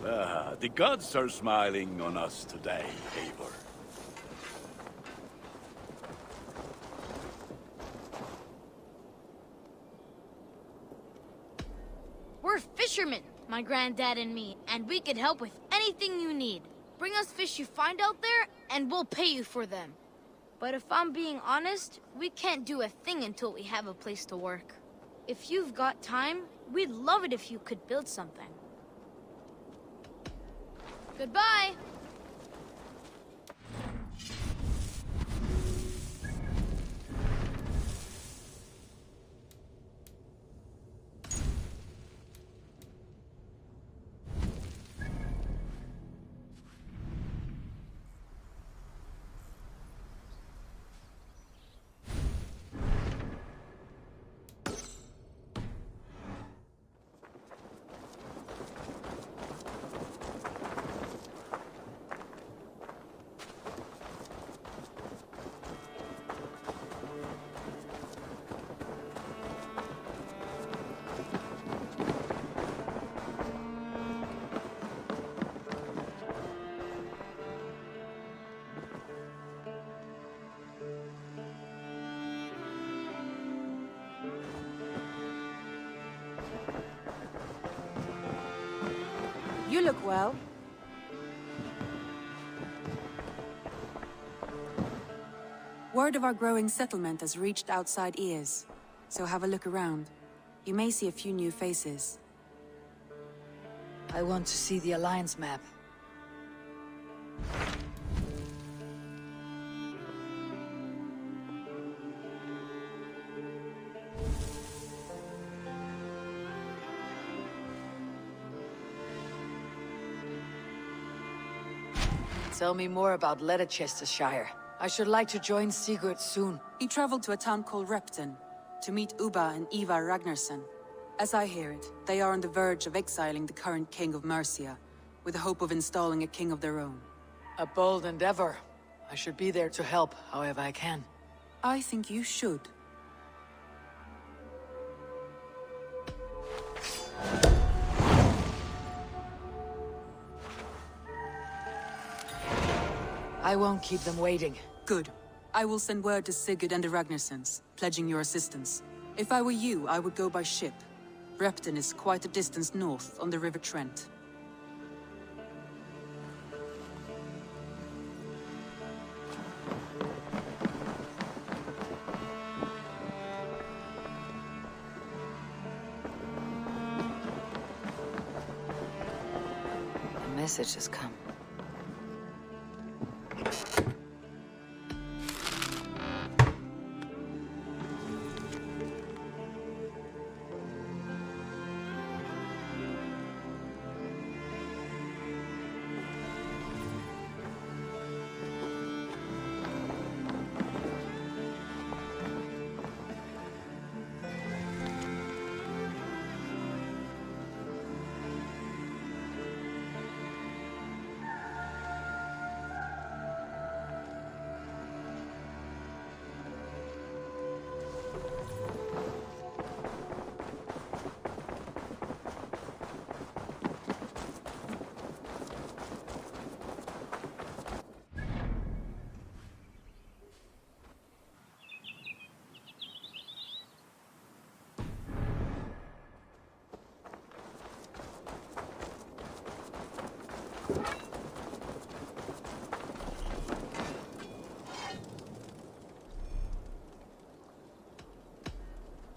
The gods are smiling on us today, Eivor. We're fishermen, my granddad and me, and we can help with anything you need. Bring us fish you find out there, and we'll pay you for them. But if I'm being honest, we can't do a thing until we have a place to work. If you've got time, we'd love it if you could build something. Goodbye! You look well. Word of our growing settlement has reached outside ears, so have a look around. You may see a few new faces. I want to see the Alliance map. Tell me more about Leicestershire. I should like to join Sigurd soon. He traveled to a town called Repton to meet Ubba and Eivor Ragnarsson. As I hear it, they are on the verge of exiling the current king of Mercia, with the hope of installing a king of their own. A bold endeavor. I should be there to help, however I can. I think you should. I won't keep them waiting. Good. I will send word to Sigurd and the Ragnarssons, pledging your assistance. If I were you, I would go by ship. Repton is quite a distance north on the River Trent. A message has come.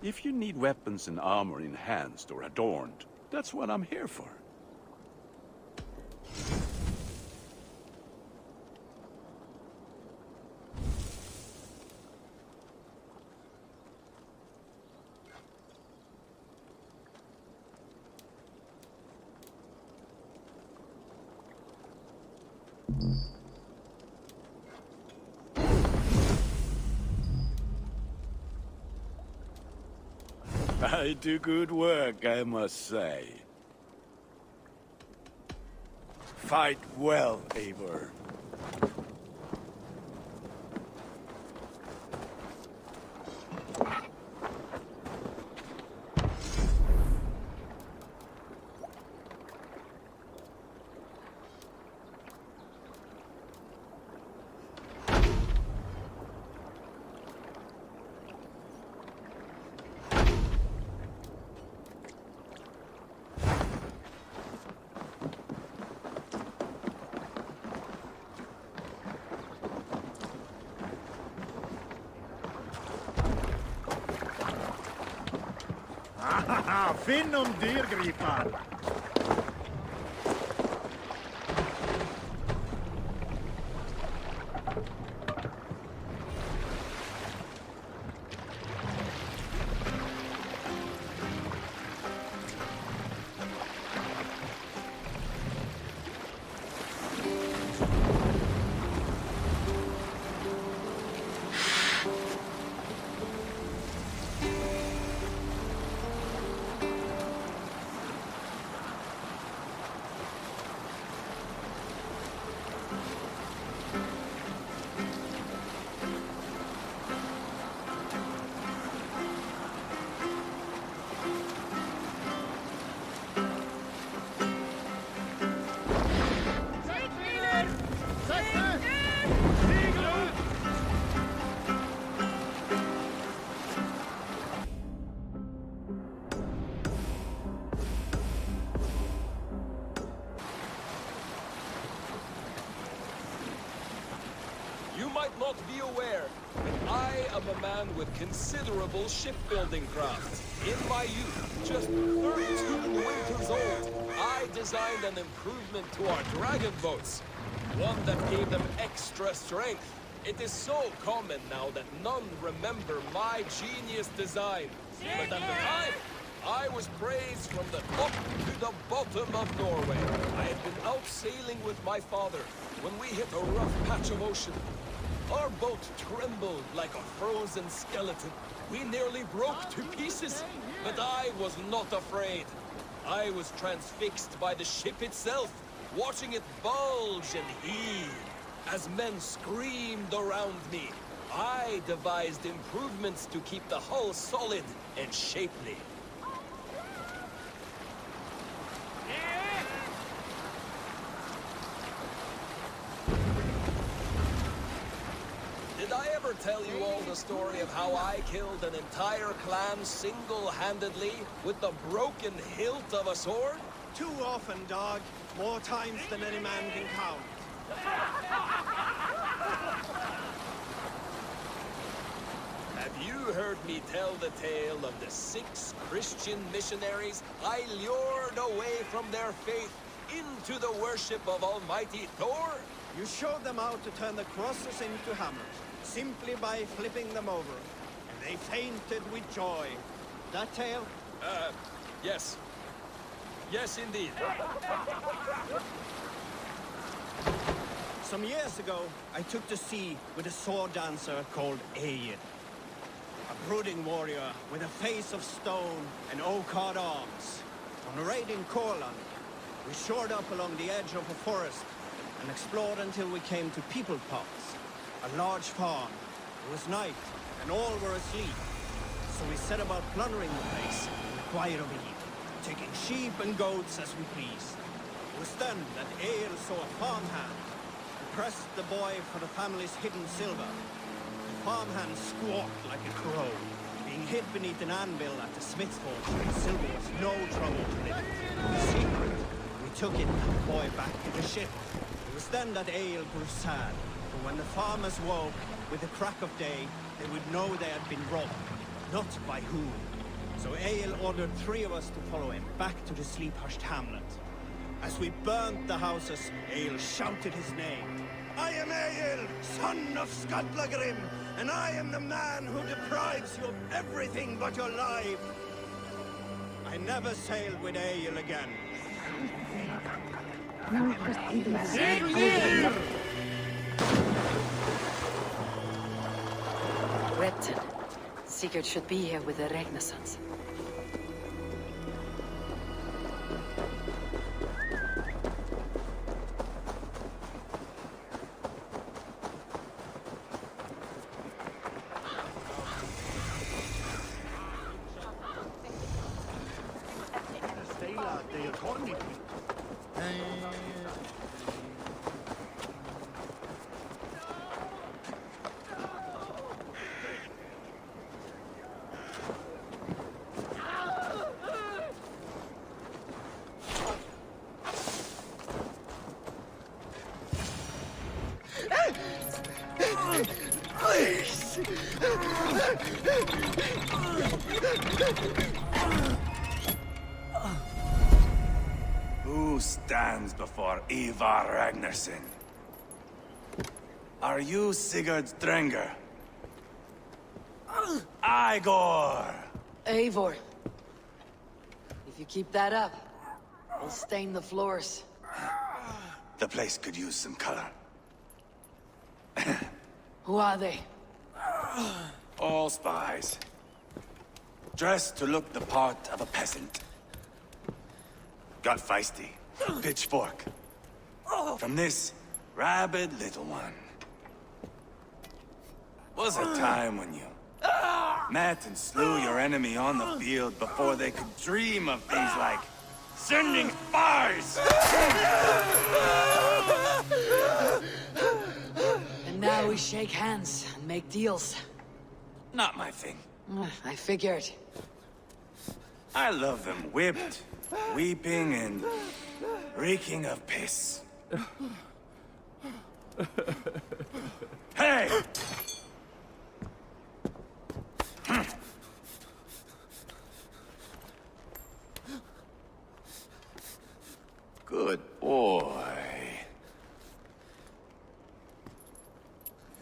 If you need weapons and armor enhanced or adorned, that's what I'm here for. I do good work, I must say. Fight well, Eivor. finn dyrgripar. You might not be aware, but I am a man with considerable shipbuilding craft. In my youth, just 13 winters old, I designed an improvement to our dragon boats. One that gave them extra strength. It is so common now that none remember my genius design. But at the time, I was praised from the top to the bottom of Norway. I had been out sailing with my father when we hit a rough patch of ocean. Our boat trembled like a frozen skeleton. We nearly broke to pieces, but I was not afraid. I was transfixed by the ship itself, watching it bulge and heave. As men screamed around me, I devised improvements to keep the hull solid and shapely. Did I ever tell you all the story of how I killed an entire clan single-handedly with the broken hilt of a sword? Too often, dog. More times than any man can count. Have you heard me tell the tale of the 6 Christian missionaries I lured away from their faith into the worship of Almighty Thor? You showed them how to turn the crosses into hammers, simply by flipping them over. And they fainted with joy. That tale? Yes. Yes, indeed. Some years ago, I took to sea with a sword dancer called Eivor. A brooding warrior with a face of stone and oak-hard arms. On a raid in Courland, we shored up along the edge of a forest and explored until we came to People Pots, a large farm. It was night, and all were asleep. So we set about plundering the place in the quiet of evening, taking sheep and goats as we pleased. It was then that Eivor saw a farmhand and pressed the boy for the family's hidden silver. The farmhand squawked like a crow, being hid beneath an anvil at the smith's forge where the silver was no trouble to lift. In secret, we took it and the boy back to the ship. It was then that Eivor grew sad, for when the farmers woke with the crack of day, they would know they had been robbed, not by whom. So Eivor ordered 3 of us to follow him back to the sleep-hushed hamlet. As we burnt the houses, Eivor shouted his name. I am Eivor, son of Skatlagrim, and I am the man who deprives you of everything but your life. I never sailed with Eivor again. Repton. Sigurd should be here with the Ragnarsons. Who stands before Eivor Ragnarsson? Are you Sigurd Drenger? Eivor! Eivor. If you keep that up, we'll stain the floors. The place could use some color. Who are they? All spies. Dressed to look the part of a peasant. Got feisty. Pitchfork. From this rabid little one. Was a time when you met and slew your enemy on the field before they could dream of things like sending spies! And now we shake hands and make deals. Not my thing. I figured. I love them whipped, weeping, and reeking of piss. Hey! Good boy.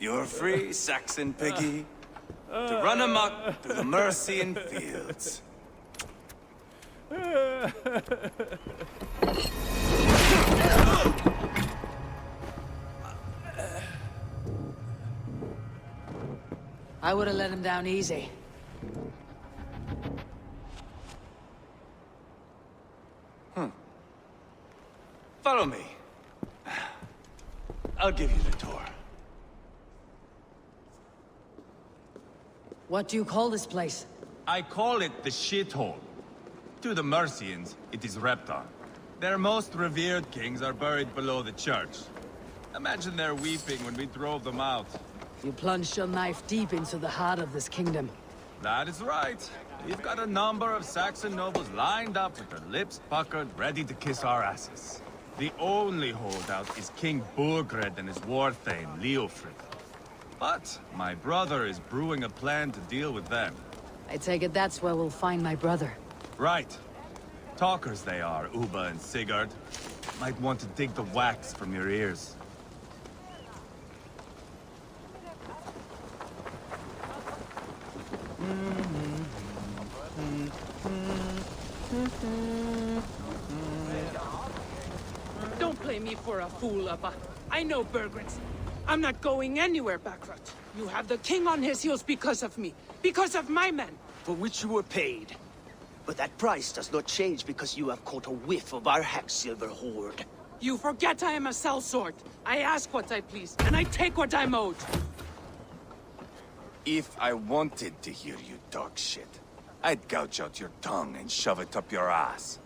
You're free, Saxon piggy, to run amok through the Mercian fields. I would have let him down easy. Follow me. I'll give you the tour. What do you call this place? I call it the shithole. To the Mercians, it is Repton. Their most revered kings are buried below the church. Imagine their weeping when we drove them out. You plunged your knife deep into the heart of this kingdom. That is right. We've got a number of Saxon nobles lined up with their lips puckered, ready to kiss our asses. The only holdout is King Burgred and his war-thane, Leofrid. But my brother is brewing a plan to deal with them. I take it that's where we'll find my brother. Right. Talkers they are, Uba and Sigurd. Might want to dig the wax from your ears. Don't play me for a fool, Abba. I know Burgred's. I'm not going anywhere bankrupt. You have the king on his heels because of me. Because of my men. For which you were paid. But that price does not change because you have caught a whiff of our Hacksilver hoard. You forget I am a sellsword. I ask what I please, and I take what I'm owed. If I wanted to hear you talk shit, I'd gouge out your tongue and shove it up your ass.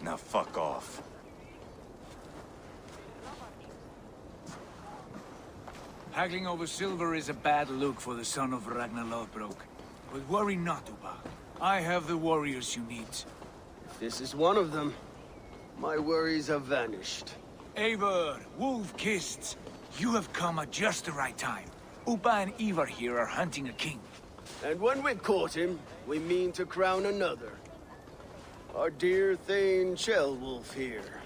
Now fuck off. Haggling over silver is a bad look for the son of Ragnar Lothbrok. But worry not, Uba. I have the warriors you need. This is one of them. My worries have vanished. Eivor, wolf-kissed, you have come at just the right time. Uba and Eivor here are hunting a king. And when we've caught him, we mean to crown another. Our dear Thane Ceolwulf here.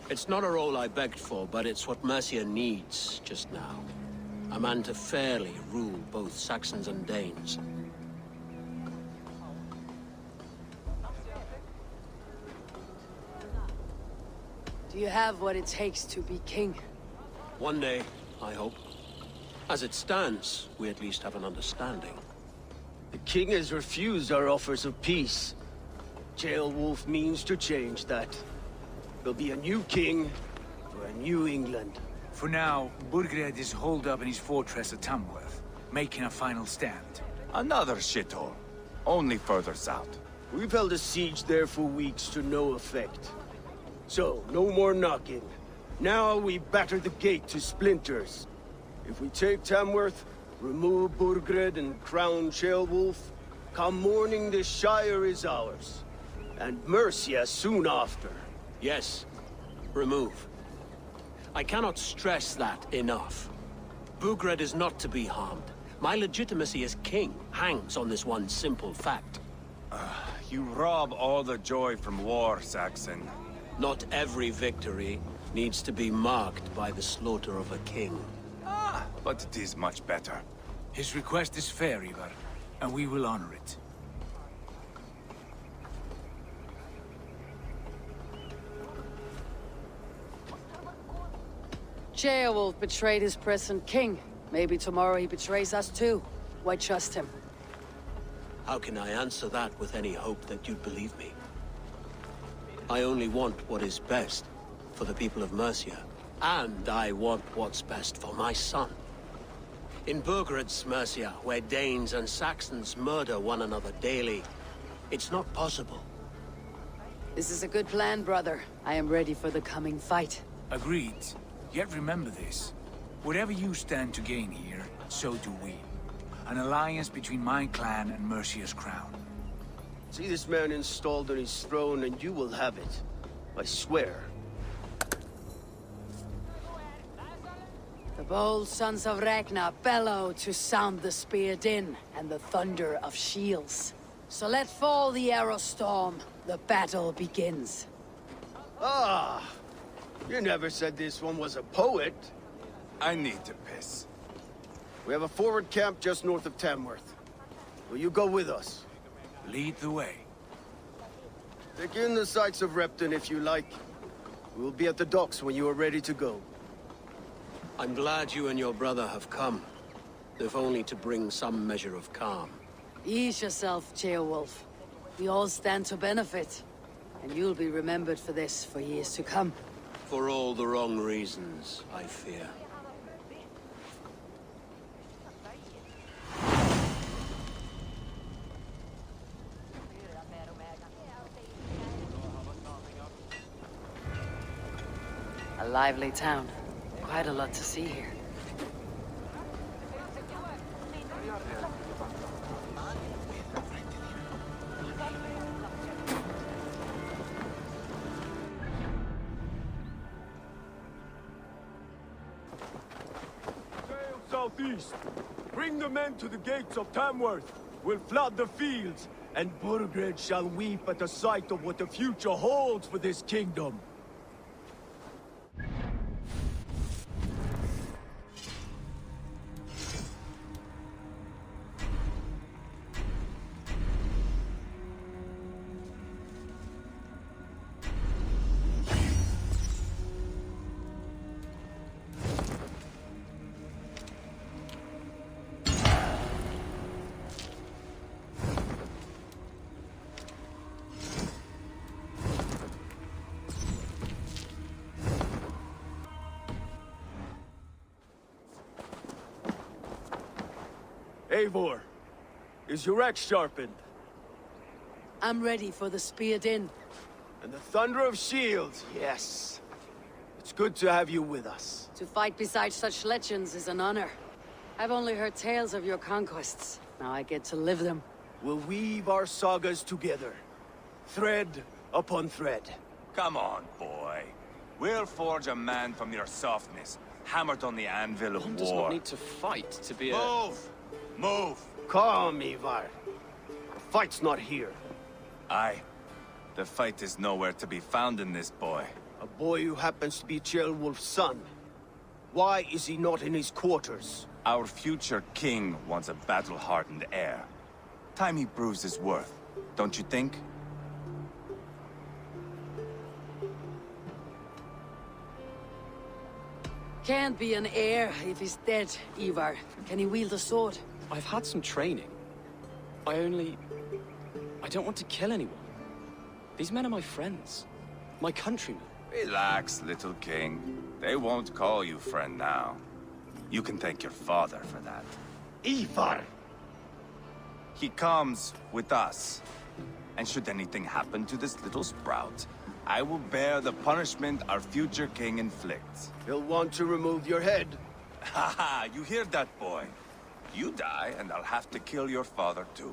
It's not a role I begged for, but it's what Mercia needs just now. A man to fairly rule both Saxons and Danes. Do you have what it takes to be king? One day, I hope. As it stands, we at least have an understanding. The king has refused our offers of peace. Ceolwulf means to change that. There'll be a new king for a new England. For now, Burgred is holed up in his fortress at Tamworth, making a final stand. Another shithole. Only further south. We've held a siege there for weeks to no effect. So, no more knocking. Now we batter the gate to splinters. If we take Tamworth, remove Burgred and crown Ceolwulf, come morning the Shire is ours. And Mercia soon after. Yes, remove. I cannot stress that enough. Burgred is not to be harmed. My legitimacy as king hangs on this one simple fact. You rob all the joy from war, Saxon. Not every victory needs to be marked by the slaughter of a king. Ah, but it is much better. His request is fair, Eivor, and we will honor it. Ceolwulf betrayed his present king. Maybe tomorrow he betrays us too. Why trust him? How can I answer that with any hope that you'd believe me? I only want what is best for the people of Mercia. And I want what's best for my son. In Burgred's Mercia, where Danes and Saxons murder one another daily, it's not possible. This is a good plan, brother. I am ready for the coming fight. Agreed. Yet remember this. Whatever you stand to gain here, so do we. An alliance between my clan and Mercia's crown. See this man installed on his throne and you will have it. I swear. The bold sons of Ragnar bellow to sound the spear din and the thunder of shields. So let fall the arrow storm. The battle begins. Ah! You never said this one was a poet. I need to piss. We have a forward camp just north of Tamworth. Will you go with us? Lead the way. Take in the sights of Repton if you like. We will be at the docks when you are ready to go. I'm glad you and your brother have come, if only to bring some measure of calm. Ease yourself, Ceolwulf. We all stand to benefit. And you'll be remembered for this for years to come. For all the wrong reasons, I fear. A lively town. Quite a lot to see here. Southeast. Bring the men to the gates of Tamworth. We'll flood the fields, and Burgred shall weep at the sight of what the future holds for this kingdom. Eivor, is your axe sharpened? I'm ready for the spear din. And the thunder of shields, yes. It's good to have you with us. To fight beside such legends is an honor. I've only heard tales of your conquests. Now I get to live them. We'll weave our sagas together. Thread upon thread. Come on, boy. We'll forge a man from your softness, hammered on the anvil of war. One does not need to fight to be Move! Move! Calm, Eivor. The fight's not here. Aye. The fight is nowhere to be found in this boy. A boy who happens to be Ceolwulf's son. Why is he not in his quarters? Our future king wants a battle-hardened heir. Time he proves his worth, don't you think? Can't be an heir if he's dead, Eivor. Can he wield a sword? I've had some training. I don't want to kill anyone. These men are my friends. My countrymen. Relax, little king. They won't call you friend now. You can thank your father for that. Eivor! He comes with us. And should anything happen to this little sprout, I will bear the punishment our future king inflicts. He'll want to remove your head. Haha, you hear that, boy? You die, and I'll have to kill your father too.